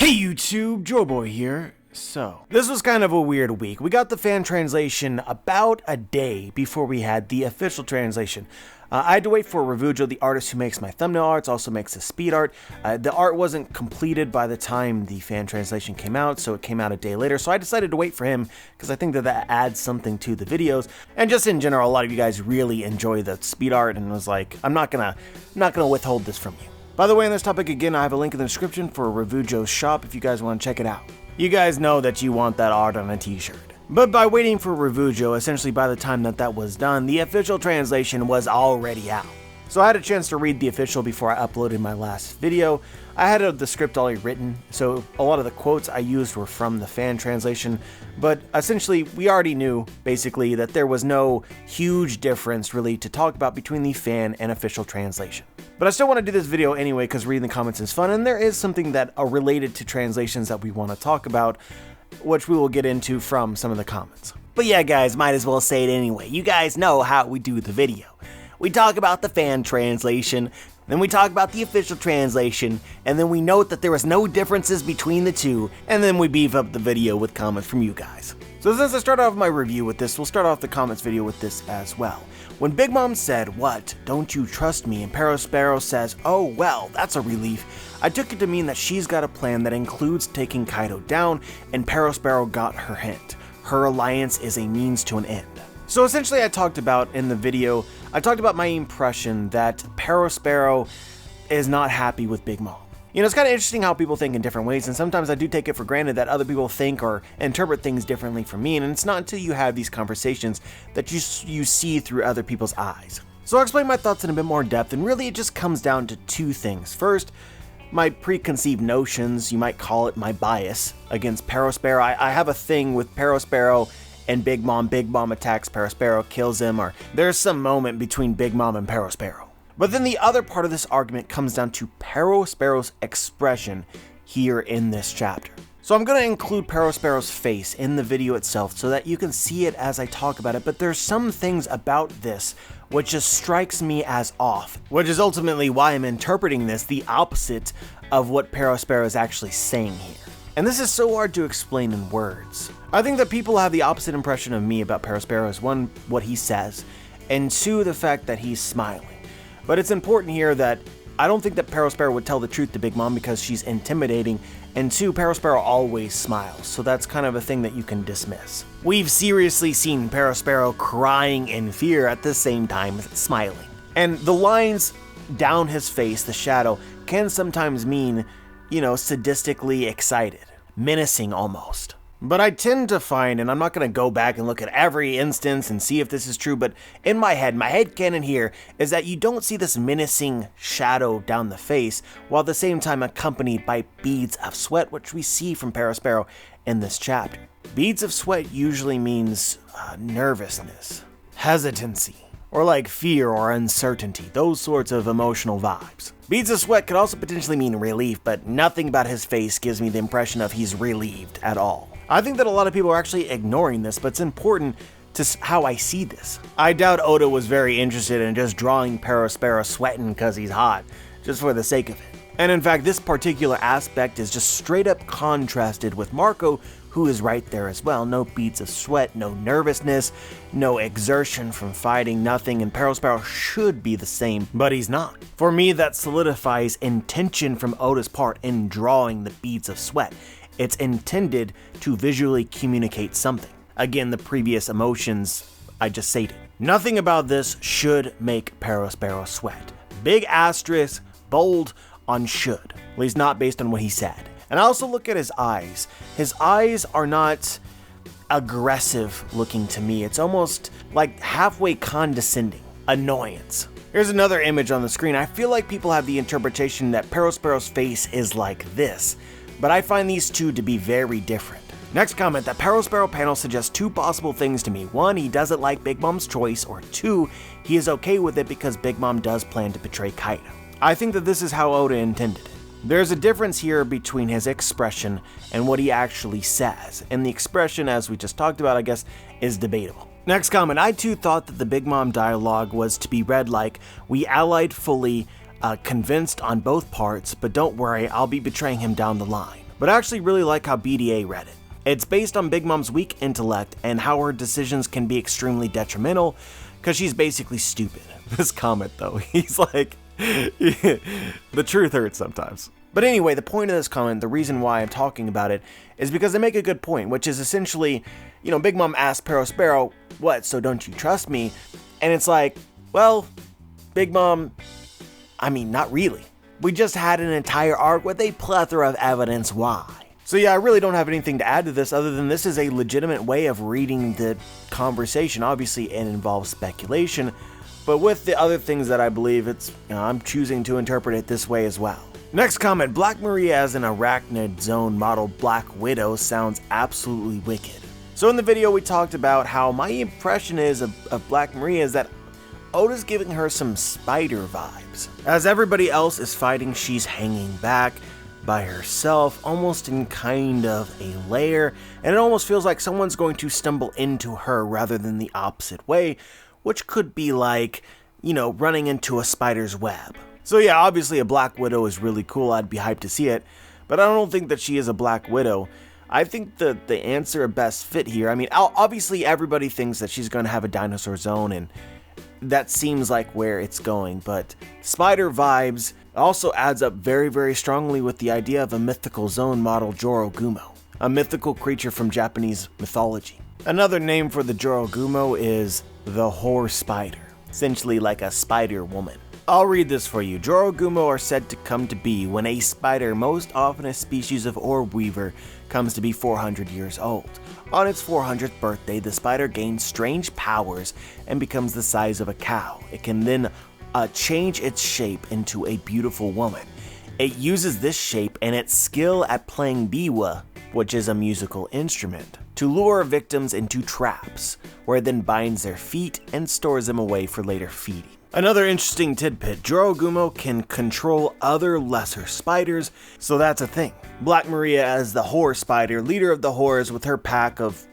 Hey YouTube, Joeboy here. So, this was kind of a weird week. We got the fan translation about a day before we had the official translation. I had to wait for REVUJO, the artist who makes my thumbnail arts, also makes the speed art. The art wasn't completed by the time the fan translation came out, so it came out a day later. So I decided to wait for him because I think that adds something to the videos. And just in general, a lot of you guys really enjoy the speed art, and was like, I'm not gonna withhold this from you. By the way, on this topic again, I have a link in the description for REVUJO'S shop if you guys want to check it out. You guys know that you want that art on a t-shirt. But by waiting for REVUJO, essentially by the time that was done, the official translation was already out. So I had a chance to read the official before I uploaded my last video. I had the script already written, so a lot of the quotes I used were from the fan translation, but essentially we already knew, basically, that there was no huge difference really to talk about between the fan and official translation. But I still want to do this video anyway because reading the comments is fun, and there is something that are related to translations that we want to talk about, which we will get into from some of the comments. But yeah guys, might as well say it anyway. You guys know how we do the video. We talk about the fan translation, then we talk about the official translation, and then we note that there was no differences between the two, and then we beef up the video with comments from you guys. So since I started off my review with this, we'll start off the comments video with this as well. When Big Mom said, "What, don't you trust me?" and Perospero says, "Oh well, that's a relief," I took it to mean that she's got a plan that includes taking Kaido down, and Perospero got her hint. Her alliance is a means to an end. So essentially I talked about in the video, I talked about my impression that Perospero is not happy with Big Mom. You know, it's kind of interesting how people think in different ways, and sometimes I do take it for granted that other people think or interpret things differently from me, and it's not until you have these conversations that you see through other people's eyes. So I'll explain my thoughts in a bit more depth, and really it just comes down to two things. First, my preconceived notions, you might call it my bias, against Perospero. I have a thing with Perospero and Big Mom. Big Mom attacks Perospero, kills him, or there's some moment between Big Mom and Perospero. But then the other part of this argument comes down to Perospero's expression here in this chapter. So I'm going to include Perospero's face in the video itself so that you can see it as I talk about it, but there's some things about this which just strikes me as off, which is ultimately why I'm interpreting this the opposite of what Perospero is actually saying here. And this is so hard to explain in words. I think that people have the opposite impression of me about Perospero as one, what he says, and two, the fact that he's smiling. But it's important here that I don't think that Perospero would tell the truth to Big Mom because she's intimidating, and two, Perospero always smiles, so that's kind of a thing that you can dismiss. We've seriously seen Perospero crying in fear at the same time as smiling. And the lines down his face, the shadow, can sometimes mean, you know, sadistically excited, menacing almost. But I tend to find, and I'm not going to go back and look at every instance and see if this is true, but in my headcanon here is that you don't see this menacing shadow down the face, while at the same time accompanied by beads of sweat, which we see from Perospero in this chapter. Beads of sweat usually means nervousness, hesitancy, or like fear or uncertainty, those sorts of emotional vibes. Beads of sweat could also potentially mean relief, but nothing about his face gives me the impression of he's relieved at all. I think that a lot of people are actually ignoring this, but it's important to how I see this. I doubt Oda was very interested in just drawing Perospero sweating because he's hot, just for the sake of it. And in fact, this particular aspect is just straight up contrasted with Marco, who is right there as well. No beads of sweat, no nervousness, no exertion from fighting, nothing, and Perospero should be the same, but he's not. For me, that solidifies intention from Oda's part in drawing the beads of sweat. It's intended to visually communicate something. Again, the previous emotions I just stated. Nothing about this should make Perospero sweat. Big asterisk, bold on should. At least not based on what he said. And I also look at his eyes. His eyes are not aggressive looking to me. It's almost like halfway condescending. Annoyance. Here's another image on the screen. I feel like people have the interpretation that Perospero's face is like this, but I find these two to be very different. Next comment, that Perospero panel suggests two possible things to me. One, he doesn't like Big Mom's choice, or two, he is okay with it because Big Mom does plan to betray Kaido. I think that this is how Oda intended it. There's a difference here between his expression and what he actually says, and the expression, as we just talked about, I guess, is debatable. Next comment, I too thought that the Big Mom dialogue was to be read like, "We allied fully, convinced on both parts, but don't worry, I'll be betraying him down the line." but I actually really like how BDA read it. It's based on Big Mom's weak intellect and how her decisions can be extremely detrimental because she's basically stupid. This comment though, he's like, the truth hurts sometimes. But anyway, the point of this comment, the reason why I'm talking about it, is because they make a good point, which is essentially, Big Mom asked Sparrow, what, so don't you trust me? And it's like, well, Big Mom, not really. We just had an entire arc with a plethora of evidence why. So yeah, I really don't have anything to add to this other than this is a legitimate way of reading the conversation. Obviously, it involves speculation, but with the other things that I believe, it's, I'm choosing to interpret it this way as well. Next comment, Black Maria as an arachnid zone model Black Widow sounds absolutely wicked. So in the video, we talked about how my impression is of Black Maria is that Oda's giving her some spider vibes. As everybody else is fighting, she's hanging back by herself, almost in kind of a lair, and it almost feels like someone's going to stumble into her rather than the opposite way, which could be like, running into a spider's web. So yeah, obviously a Black Widow is really cool, I'd be hyped to see it, but I don't think that she is a Black Widow. I think the answer of best fit here, obviously everybody thinks that she's going to have a dinosaur zone, and that seems like where it's going, but spider vibes also adds up very, very strongly with the idea of a mythical zone model Jorogumo, a mythical creature from Japanese mythology. Another name for the Jorogumo is the whore spider, essentially like a spider woman. I'll read this for you. Jorogumo are said to come to be when a spider, most often a species of orb weaver, comes to be 400 years old. On its 400th birthday, the spider gains strange powers and becomes the size of a cow. It can then change its shape into a beautiful woman. It uses this shape and its skill at playing biwa, which is a musical instrument, to lure victims into traps, where it then binds their feet and stores them away for later feeding. Another interesting tidbit, Jorogumo can control other lesser spiders, so that's a thing. Black Maria as the whore spider, leader of the whores with her pack of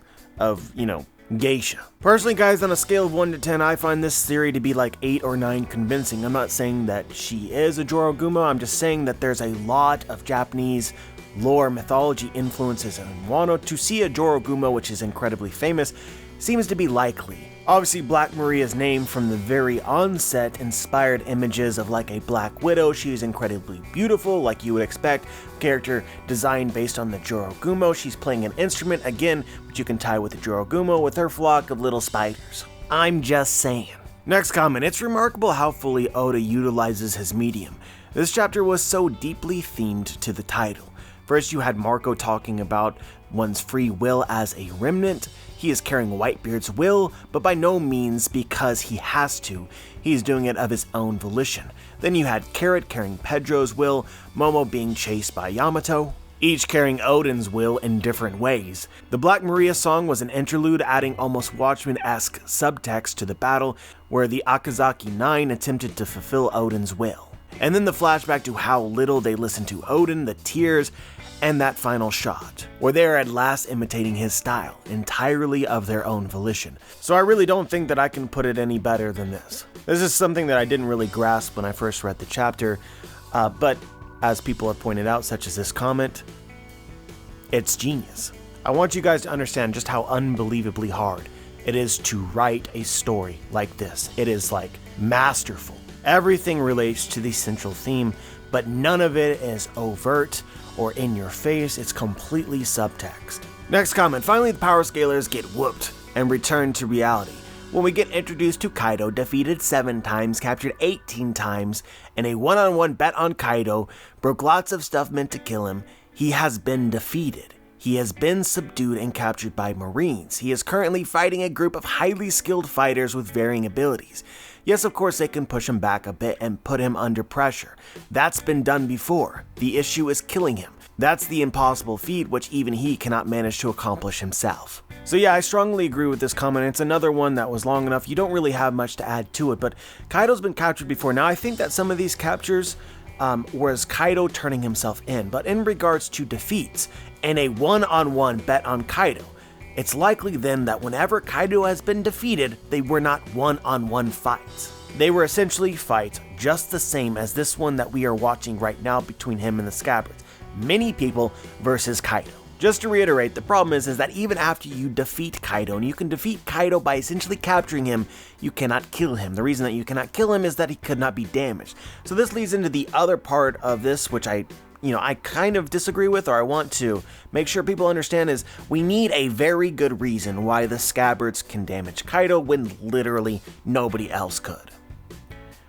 geisha. Personally, guys, on a scale of 1 to 10, I find this theory to be like 8 or 9 convincing. I'm not saying that she is a Jorogumo, I'm just saying that there's a lot of Japanese lore mythology influences in WANO. To see a Jorogumo, which is incredibly famous, seems to be likely. Obviously, Black Maria's name from the very onset inspired images of like a Black Widow. She is incredibly beautiful, like you would expect. Character designed based on the Jorogumo. She's playing an instrument, again, which you can tie with the Jorogumo with her flock of little spiders. I'm just saying. Next comment, it's remarkable how fully Oda utilizes his medium. This chapter was so deeply themed to the title. First, you had Marco talking about one's free will as a remnant. He is carrying Whitebeard's will, but by no means because he has to. He's doing it of his own volition. Then you had Carrot carrying Pedro's will, Momo being chased by Yamato, each carrying Oden's will in different ways. The Black Maria song was an interlude adding almost Watchmen-esque subtext to the battle, where the Akazaki 9 attempted to fulfill Oden's will. And then the flashback to how little they listened to Oden, the tears, and that final shot, where they are at last imitating his style, entirely of their own volition. So I really don't think that I can put it any better than this. This is something that I didn't really grasp when I first read the chapter, but as people have pointed out, such as this comment, it's genius. I want you guys to understand just how unbelievably hard it is to write a story like this. It is like masterful. Everything relates to the central theme, but none of it is overt or in your face. It's completely subtext. Next comment, finally the power scalers get whooped and return to reality. When we get introduced to Kaido, defeated 7 times, captured 18 times, in a one-on-one bet on Kaido, broke lots of stuff meant to kill him. He has been defeated. He has been subdued and captured by Marines. He is currently fighting a group of highly skilled fighters with varying abilities. Yes, of course, they can push him back a bit and put him under pressure. That's been done before. The issue is killing him. That's the impossible feat which even he cannot manage to accomplish himself. So yeah, I strongly agree with this comment. It's another one that was long enough. You don't really have much to add to it, but Kaido's been captured before. Now, I think that some of these captures was Kaido turning himself in, but in regards to defeats and a one-on-one bet on Kaido, it's likely then that whenever Kaido has been defeated, they were not one-on-one fights. They were essentially fights just the same as this one that we are watching right now between him and the Scabbards. many people versus Kaido. Just to reiterate, the problem is that even after you defeat Kaido, and you can defeat Kaido by essentially capturing him, you cannot kill him. The reason that you cannot kill him is that he could not be damaged. So this leads into the other part of this, which I kind of disagree with, or I want to make sure people understand, is we need a very good reason why the scabbards can damage Kaido when literally nobody else could.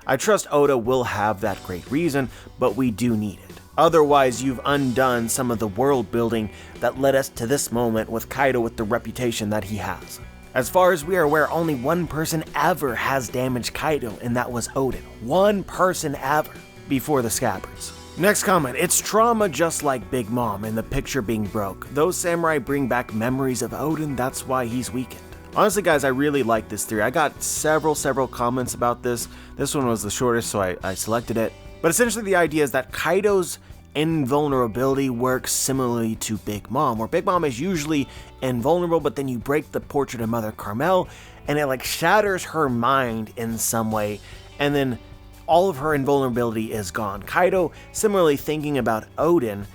I trust Oda will have that great reason, but we do need it. Otherwise, you've undone some of the world building that led us to this moment with Kaido with the reputation that he has. As far as we are aware, only one person ever has damaged Kaido, and that was Oden. One person ever before the scabbards. Next comment, it's trauma just like Big Mom and the picture being broke. Those samurai bring back memories of Oden, that's why he's weakened. Honestly guys, I really like this theory. I got several comments about this. This one was the shortest, so I selected it. But essentially the idea is that Kaido's invulnerability works similarly to Big Mom, where Big Mom is usually invulnerable, but then you break the portrait of Mother Carmel, and it like shatters her mind in some way, and then all of her invulnerability is gone. Kaido, similarly thinking about Oden,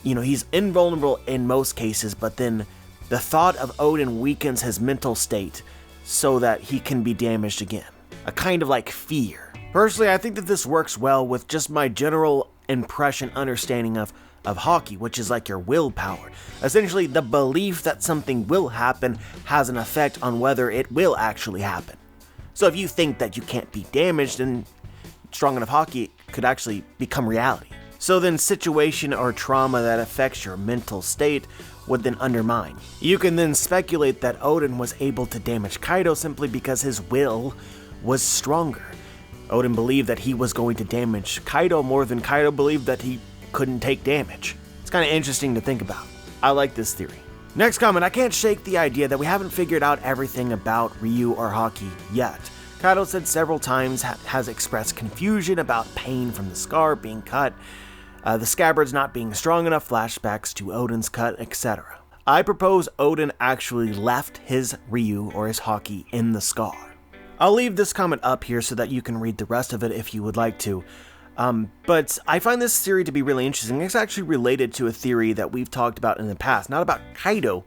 he's invulnerable in most cases, but then the thought of Oden weakens his mental state so that he can be damaged again. A kind of like fear. Personally, I think that this works well with just my general understanding of Haki, which is like your willpower. Essentially, the belief that something will happen has an effect on whether it will actually happen. So if you think that you can't be damaged, then strong enough Haki could actually become reality. So then situation or trauma that affects your mental state would then undermine. You can then speculate that Oden was able to damage Kaido simply because his will was stronger. Oden believed that he was going to damage Kaido more than Kaido believed that he couldn't take damage. It's kind of interesting to think about. I like this theory. Next comment, I can't shake the idea that we haven't figured out everything about Ryu or Haki yet. Kaido said several times has expressed confusion about pain from the scar being cut, the scabbards not being strong enough, flashbacks to Oden's cut, etc. I propose Oden actually left his Ryu or his Haki in the scar. I'll leave this comment up here so that you can read the rest of it if you would like to. But I find this theory to be really interesting. It's actually related to a theory that we've talked about in the past, not about Kaido,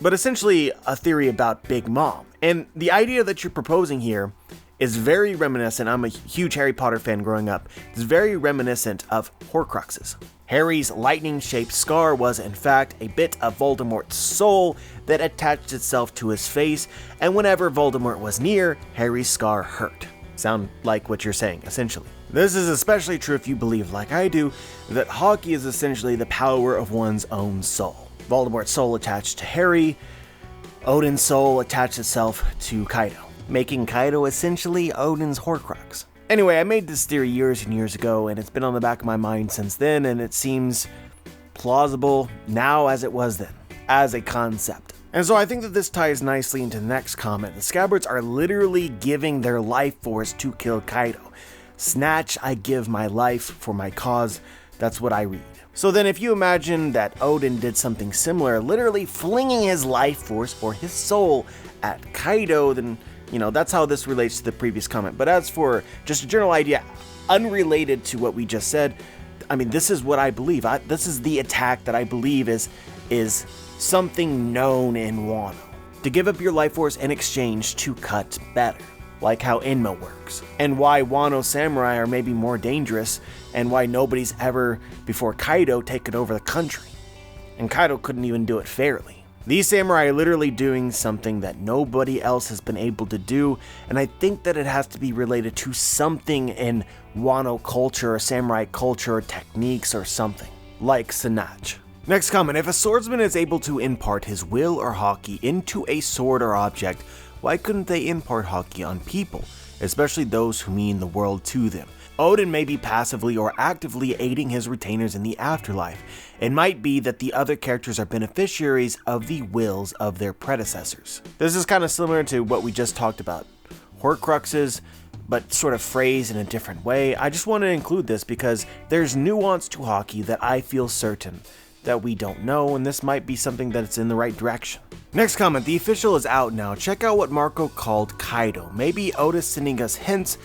but essentially a theory about Big Mom. And the idea that you're proposing here is very reminiscent. I'm a huge Harry Potter fan growing up. It's very reminiscent of Horcruxes. Harry's lightning-shaped scar was, in fact, a bit of Voldemort's soul that attached itself to his face, and whenever Voldemort was near, Harry's scar hurt. Sound like what you're saying, essentially. This is especially true if you believe, like I do, that Haki is essentially the power of one's own soul. Voldemort's soul attached to Harry, Odin's soul attached itself to Kaido, making Kaido essentially Odin's Horcrux. Anyway, I made this theory years and years ago, and it's been on the back of my mind since then, and it seems plausible now as it was then, as a concept. And so I think that this ties nicely into the next comment. The scabbards are literally giving their life force to kill Kaido. Snatch, I give my life for my cause. That's what I read. So then if you imagine that Oden did something similar, literally flinging his life force or his soul at Kaido, then that's how this relates to the previous comment. But as for just a general idea, unrelated to what we just said, I mean, this is what I believe. This is the attack that I believe is something known in WANO. To give up your life force in exchange to cut better, like how Enma works. And why WANO samurai are maybe more dangerous, and why nobody's ever, before Kaido, taken over the country. And Kaido couldn't even do it fairly. These samurai are literally doing something that nobody else has been able to do, and I think that it has to be related to something in WANO culture, or samurai culture, or techniques, or something, like Snatch. Next comment, if a swordsman is able to impart his will or Haki into a sword or object, why couldn't they impart Haki on people, especially those who mean the world to them? Oden may be passively or actively aiding his retainers in the afterlife. It might be that the other characters are beneficiaries of the wills of their predecessors. This is kind of similar to what we just talked about. Horcruxes, but sort of phrased in a different way. I just want to include this because there's nuance to Haki that I feel certain that we don't know, and this might be something that's in the right direction. Next comment, the official is out now. Check out what Marco called Kaido. Maybe Oda's sending us hints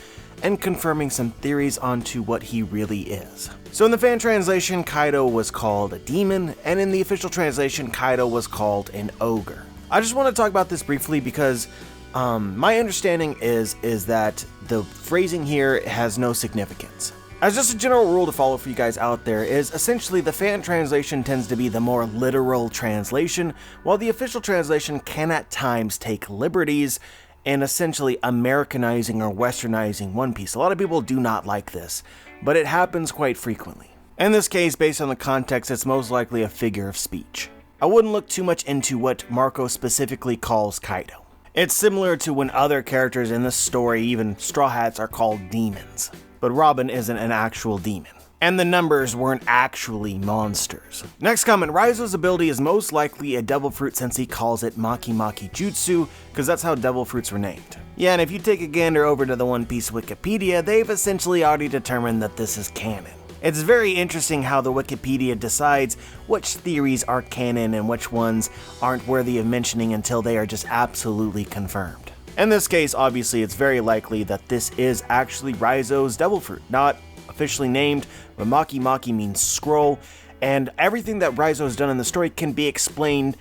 and confirming some theories onto what he really is. So in the fan translation, Kaido was called a demon, and in the official translation, Kaido was called an ogre. I just want to talk about this briefly because my understanding is that the phrasing here has no significance. As just a general rule to follow for you guys out there is essentially the fan translation tends to be the more literal translation, while the official translation can at times take liberties and essentially Americanizing or Westernizing One Piece. A lot of people do not like this, but it happens quite frequently. In this case, based on the context, it's most likely a figure of speech. I wouldn't look too much into what Marco specifically calls Kaido. It's similar to when other characters in the story, even Straw Hats, are called demons. But Robin isn't an actual demon. And the numbers weren't actually monsters. Next comment, Raizo's ability is most likely a devil fruit since he calls it Maki Maki Jutsu, because that's how devil fruits were named. Yeah, and if you take a gander over to the One Piece Wikipedia, they've essentially already determined that this is canon. It's very interesting how the Wikipedia decides which theories are canon and which ones aren't worthy of mentioning until they are just absolutely confirmed. In this case, obviously, it's very likely that this is actually Raizo's devil fruit, not officially named, but Maki Maki means scroll, and everything that Raizo's done in the story can be explained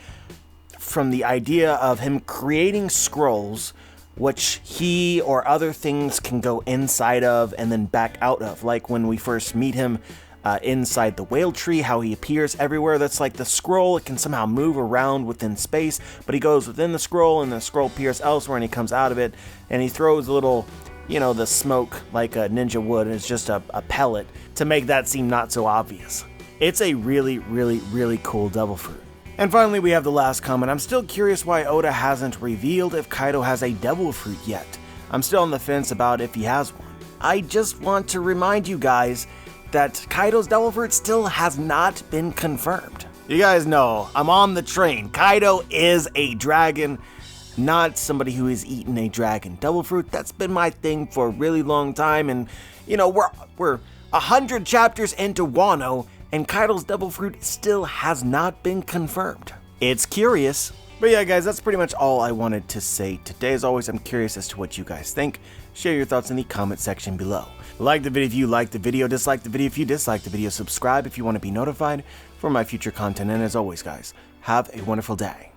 from the idea of him creating scrolls which he or other things can go inside of and then back out of, like when we first meet him inside the whale tree, how he appears everywhere. That's like the scroll, it can somehow move around within space, but he goes within the scroll and the scroll appears elsewhere and he comes out of it and he throws a little, you know, the smoke like a ninja would, and it's just a pellet to make that seem not so obvious. It's a really, really, really cool devil fruit. And finally, we have the last comment. I'm still curious why Oda hasn't revealed if Kaido has a devil fruit yet. I'm still on the fence about if he has one. I just want to remind you guys that Kaido's devil fruit still has not been confirmed. You guys know, I'm on the train. Kaido is a dragon, not somebody who has eaten a dragon. Devil fruit, that's been my thing for a really long time, and you know, we're 100 chapters into WANO, and Kaido's devil fruit still has not been confirmed. It's curious. But yeah, guys, that's pretty much all I wanted to say today. As always, I'm curious as to what you guys think. Share your thoughts in the comment section below. Like the video if you liked the video, dislike the video if you disliked the video, subscribe if you want to be notified for my future content, and as always, guys, have a wonderful day.